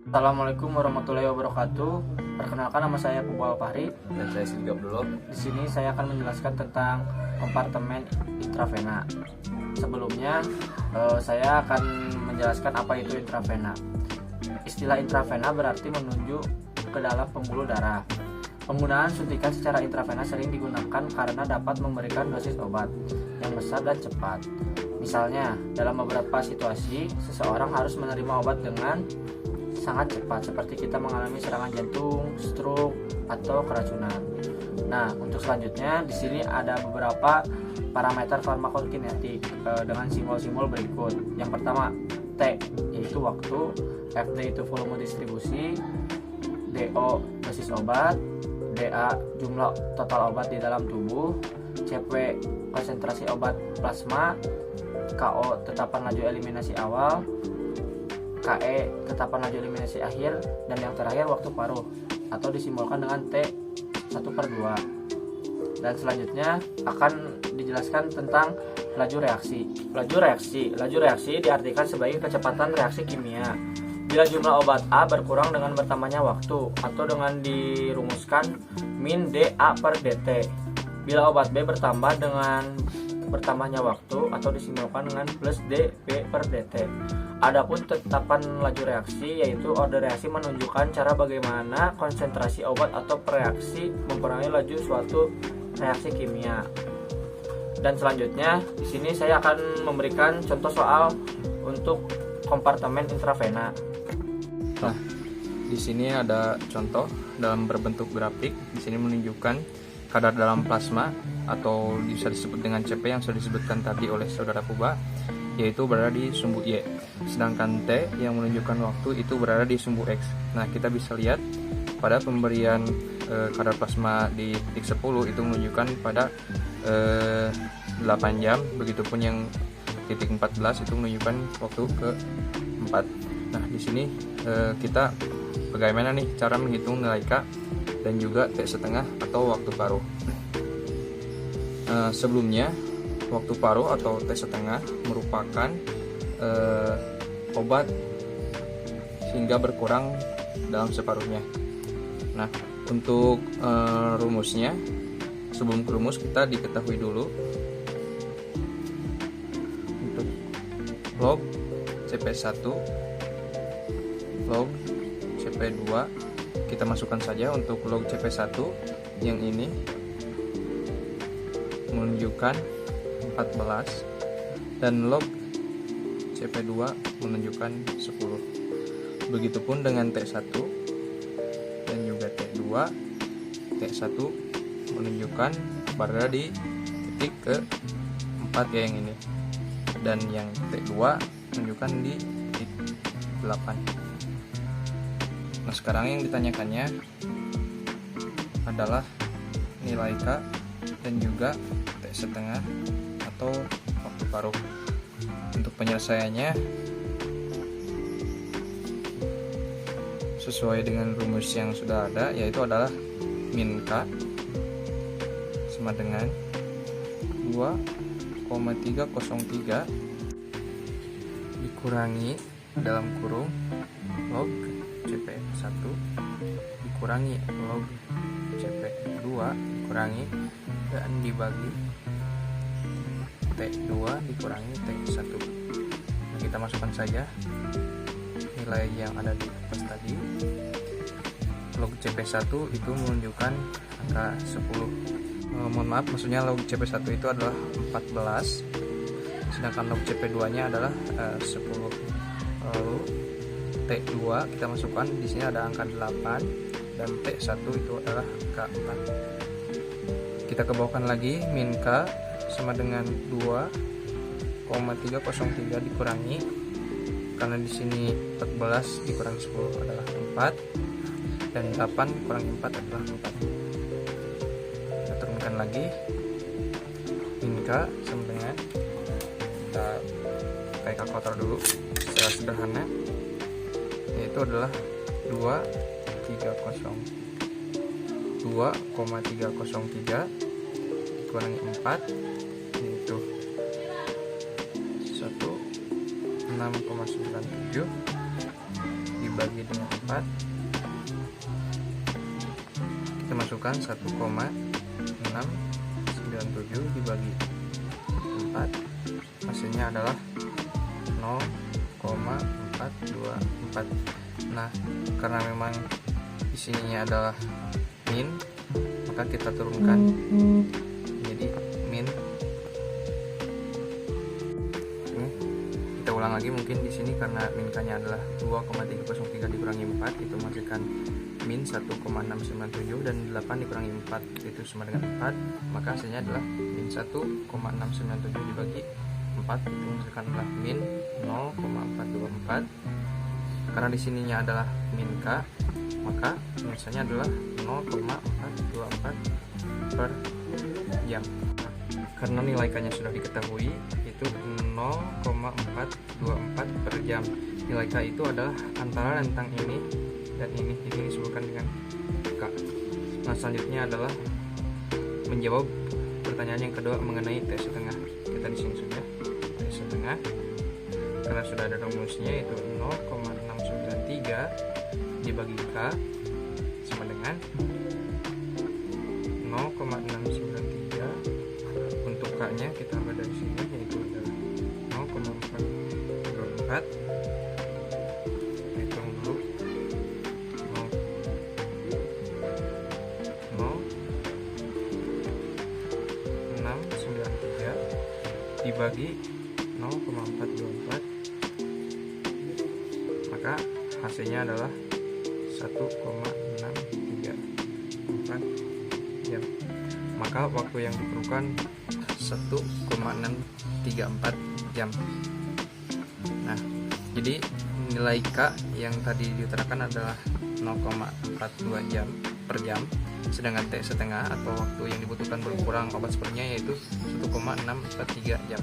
Assalamualaikum warahmatullahi wabarakatuh. Perkenalkan, nama saya Pupul Fahri. Dan saya Silga Abdullah. Di sini saya akan menjelaskan tentang kompartemen intravena. Sebelumnya, saya akan menjelaskan apa itu intravena. Istilah intravena berarti menuju ke dalam pembuluh darah. Penggunaan suntikan secara intravena sering digunakan karena dapat memberikan dosis obat yang besar dan cepat. Misalnya, dalam beberapa situasi, seseorang harus menerima obat dengan sangat cepat, seperti kita mengalami serangan jantung, stroke, atau keracunan. Nah, untuk selanjutnya di sini ada beberapa parameter farmakokinetik dengan simbol-simbol berikut. Yang pertama, T yaitu waktu, FD itu volume distribusi, DO dosis obat, DA jumlah total obat di dalam tubuh, CP konsentrasi obat plasma, KO tetapan laju eliminasi awal, KE tetapan laju eliminasi akhir, dan yang terakhir waktu paruh atau disimbolkan dengan T 1/2. Dan selanjutnya akan dijelaskan tentang laju reaksi. Laju reaksi diartikan sebagai kecepatan reaksi kimia. Bila jumlah obat A berkurang dengan bertambahnya waktu, atau dengan dirumuskan min dA per dt. Bila obat B bertambah dengan bertambahnya waktu, atau disimbolkan dengan plus dB per dt. Adapun tetapan laju reaksi yaitu order reaksi menunjukkan cara bagaimana konsentrasi obat atau reaksi mempengaruhi laju suatu reaksi kimia. Dan selanjutnya di sini saya akan memberikan contoh soal untuk kompartemen intravena. Nah, di sini ada contoh dalam berbentuk grafik. Di sini menunjukkan kadar dalam plasma atau bisa disebut dengan CP yang sudah disebutkan tadi oleh saudara Puba, yaitu berada di sumbu Y. Sedangkan T yang menunjukkan waktu itu berada di sumbu X. Nah, kita bisa lihat pada pemberian kadar plasma di titik 10 itu menunjukkan pada 8 jam, begitupun yang titik 14 itu menunjukkan waktu ke 4. Nah, di sini kita bagaimana nih cara menghitung nilai K dan juga T setengah atau waktu paruh. Sebelumnya, waktu paruh atau T setengah merupakan obat hingga berkurang dalam separuhnya. Nah, untuk rumusnya, sebelum ke rumus kita diketahui dulu untuk log CP1, log CP2. Kita masukkan saja untuk log CP1 yang ini menunjukkan 14 dan log CP2 menunjukkan 10. Begitupun dengan T1 dan juga T2. T1 menunjukkan berada di titik ke-4 ya, yang ini, dan yang T2 menunjukkan di titik 8. Nah, sekarang yang ditanyakannya adalah nilai K dan juga T setengah atau waktu paruh. Untuk penyelesaiannya sesuai dengan rumus yang sudah ada, yaitu adalah min K sama dengan 2,303 dikurangi dalam kurung log CP1 dikurangi log CP2 dikurangi dan dibagi T2 dikurangi T1. Nah, kita masukkan saja nilai yang ada di atas tadi. Log CP1 itu menunjukkan angka 10. Mohon maaf, maksudnya log CP1 itu adalah 14, sedangkan log CP2 nya adalah 10. Lalu T2 kita masukkan, di sini ada angka 8 dan T1 itu adalah angka 4. Kita kebawahkan lagi min K sama dengan 2,303 dikurangi, karena di sini 14 dikurangi 10 adalah 4 dan 8 dikurangi 4 adalah 4. Kita turunkan lagi min K sama dengan, kita pakai kalkulator dulu secara sederhana, yaitu adalah 2,303 dikurangi 4 yaitu 1,6 6,97 dibagi dengan 4, kita masukkan 1,697 dibagi 4, hasilnya adalah 0,424. Nah, karena memang isinya adalah min, maka kita turunkan jadi min. Kita ulang lagi mungkin di sini karena min-nya adalah 2,303 dikurangi 4 itu menghasilkan min 1,697 dan 8 dikurangi 4 itu sama dengan 4, maka hasilnya adalah min 1,697 dibagi 4 itu menghasilkan adalah min 0,424. Karena di sininya adalah min K, maka misalnya adalah 0,424 per jam. Karena nilai K-nya sudah diketahui itu 0,424 per jam. Nilai K itu adalah antara rentang ini dan ini disebutkan dengan K. Nah, selanjutnya adalah menjawab pertanyaan yang kedua mengenai T setengah. Kita di sini sudah T setengah. Karena sudah ada rumusnya yaitu 0,693 dibagi K sama dengan 0,693. Untuk K-nya kita ambil dari sini yaitu adalah 0,424. Hitung dulu 0,693 dibagi 0,424, maka hasilnya adalah 1,634 jam. Maka waktu yang diperlukan 1,634 jam. Nah, jadi nilai K yang tadi diutarakan adalah 0,42 jam per jam, sedangkan T setengah atau waktu yang dibutuhkan berkurang obat sepernya yaitu 1,643 jam.